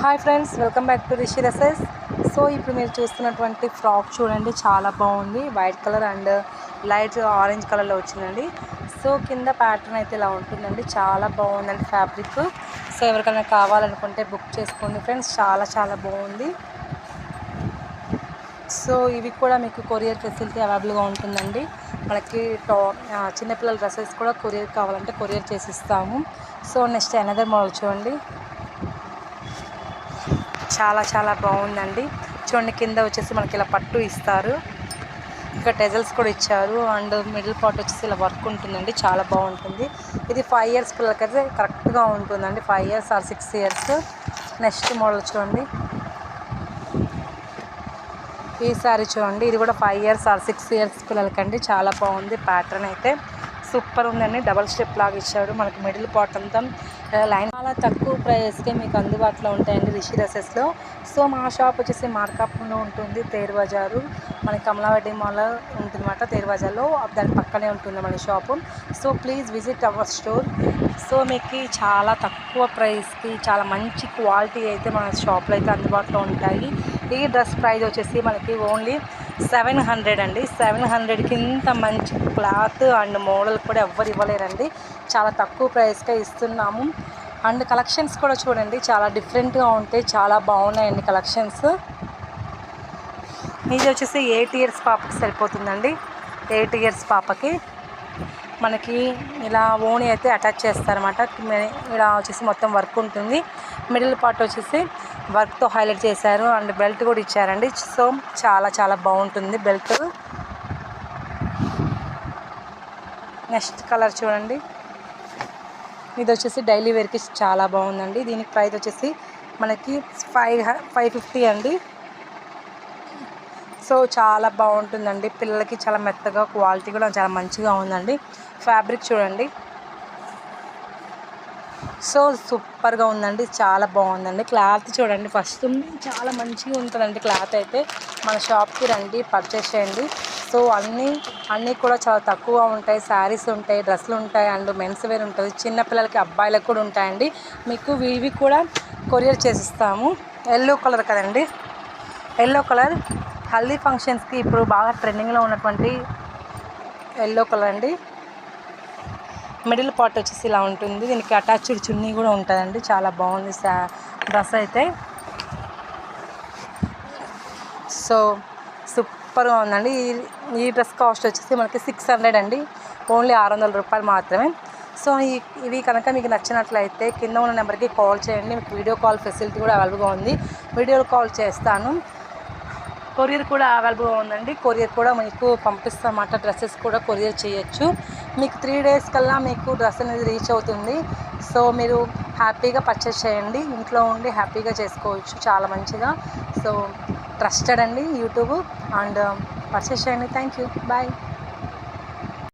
Hi friends, welcome back to Rishi dresses. So ఇప్పుడు మీరు చూస్తున్నటువంటి ఫ్రాక్ చూడండి, చాలా బాగుంది. White colour and light orange కలర్లో వచ్చిందండి. సో కింద ప్యాటర్న్ అయితే ఇలా ఉంటుందండి, చాలా బాగుందండి ఫ్యాబ్రిక్. సో ఎవరికైనా కావాలనుకుంటే బుక్ చేసుకోండి ఫ్రెండ్స్, చాలా చాలా బాగుంది. సో ఇవి కూడా మీకు కొరియర్ ఫెసిలిటీ అవైలబుల్గా ఉంటుందండి. మనకి చిన్నపిల్లల డ్రెస్సెస్ కూడా కొరియర్ కావాలంటే కొరియర్ చేసి ఇస్తాము. సో నెక్స్ట్ అనదర్ మోడల్ చూడండి, చాలా చాలా బాగుందండి. చూడండి, కింద వచ్చేసి మనకి ఇలా పట్టు ఇస్తారు, ఇంకా టెజల్స్ కూడా ఇచ్చారు అండ్ మిడిల్ పార్ట్ వచ్చేసి ఇలా వర్క్ ఉంటుందండి, చాలా బాగుంటుంది. ఇది 5 years పిల్లలకైతే కరెక్ట్గా ఉంటుందండి, 5 years or 6 years. Next model చూడండి, ఈ సారీ చూడండి, ఇది కూడా 5 years ఆర్ 6 years పిల్లలకండి, చాలా బాగుంది. ప్యాటర్న్ అయితే సూపర్ ఉందండి, డబల్ స్టెప్ లాగా ఇచ్చాడు. మనకి మిడిల్ పార్ట్ అంతా లైన్, చాలా తక్కువ ప్రైస్కే మీకు అందుబాటులో ఉంటాయండి రిషి డ్రెస్సెస్లో. సో మా షాప్ వచ్చేసి మార్కాపురంలో ఉంటుంది, తేరు బజారు. మన కమలావడ్డీ మాల్ ఉంటుందన్నమాట, తేరు బజార్లో, దాని పక్కనే ఉంటుంది మన shop. So please visit our store. So మీకు చాలా తక్కువ ప్రైస్కి చాలా మంచి క్వాలిటీ అయితే మన షాప్లో అయితే అందుబాటులో ఉంటాయి. ఈ డ్రెస్ ప్రైస్ వచ్చేసి మనకి ఓన్లీ 700 అండి. 700కి ఇంత మంచి క్లాత్ అండ్ మోడల్ కూడా ఎవ్వరు ఇవ్వలేరండి, చాలా తక్కువ ప్రైస్కే ఇస్తున్నాము. అండ్ కలెక్షన్స్ కూడా చూడండి, చాలా డిఫరెంట్గా ఉంటాయి, చాలా బాగున్నాయండి కలెక్షన్స్. ఇది వచ్చేసి 8 years పాపకి సరిపోతుందండి. 8 years పాపకి మనకి ఇలా ఓణి అయితే అటాచ్ చేస్తారన్నమాట. ఇలా వచ్చేసి మొత్తం వర్క్ ఉంటుంది, మిడిల్ పార్ట్ వచ్చేసి వర్క్తో హైలైట్ చేశారు అండ్ బెల్ట్ కూడా ఇచ్చారండి. సో చాలా చాలా బాగుంటుంది బెల్ట్. నెక్స్ట్ కలర్ చూడండి, ఇది వచ్చేసి డైలీ వేర్కి చాలా బాగుందండి. దీనికి ప్రైస్ వచ్చేసి మనకి 550 అండి. సో చాలా బాగుంటుందండి, పిల్లలకి చాలా మెత్తగా, క్వాలిటీ కూడా చాలా మంచిగా ఉందండి. ఫ్యాబ్రిక్ చూడండి, సో సూపర్గా ఉందండి, చాలా బాగుందండి. క్లాత్ చూడండి, ఫస్ట్ చాలా మంచిగా ఉంటుందండి క్లాత్ అయితే. మన షాప్కి రండి, పర్చేస్ చేయండి. సో అన్నీ కూడా చాలా తక్కువ ఉంటాయి. శారీస్ ఉంటాయి, డ్రెస్సులు ఉంటాయి అండ్ మెన్స్ వేర్ ఉంటుంది, చిన్నపిల్లలకి అబ్బాయిలకు కూడా ఉంటాయండి. మీకు ఇవి కూడా కొరియర్ చేసిస్తాము. ఎల్లో కలర్ కదండి, ఎల్లో కలర్ హల్దీ ఫంక్షన్స్కి ఇప్పుడు బాగా ట్రెండింగ్లో ఉన్నటువంటి ఎల్లో కలర్ అండి. మిడిల్ పార్ట్ వచ్చేసి ఇలా ఉంటుంది, దీనికి అటాచ్డ్ చున్నీ కూడా ఉంటుందండి, చాలా బాగుంది డ్రెస్ అయితే. సో సూపర్గా ఉందండి. ఈ డ్రెస్ కాస్ట్ వచ్చేసి మనకి 600 అండి, ఓన్లీ 600 రూపాయలు మాత్రమే. సో ఇవి కనుక మీకు నచ్చినట్లయితే కింద ఉన్న నెంబర్కి కాల్ చేయండి, మీకు వీడియో కాల్ ఫెసిలిటీ కూడా అవైలబుల్గా ఉంది, వీడియో కాల్ చేస్తాను. కొరియర్ కూడా అవైలబుల్గా ఉందండి, కొరియర్ కూడా మీకు పంపిస్తామన్నమాట. డ్రెస్సెస్ కూడా కొరియర్ చేయొచ్చు. మీకు 3 days కల్లా మీకు డ్రెస్ అనేది రీచ్ అవుతుంది. సో మీరు హ్యాపీగా పర్చేస్ చేయండి, ఇంట్లో ఉండి హ్యాపీగా చేసుకోవచ్చు చాలా మంచిగా. సో ట్రస్టెడ్ అండి యూట్యూబ్, అండ్ పర్చేస్ చేయండి. Thank you, bye.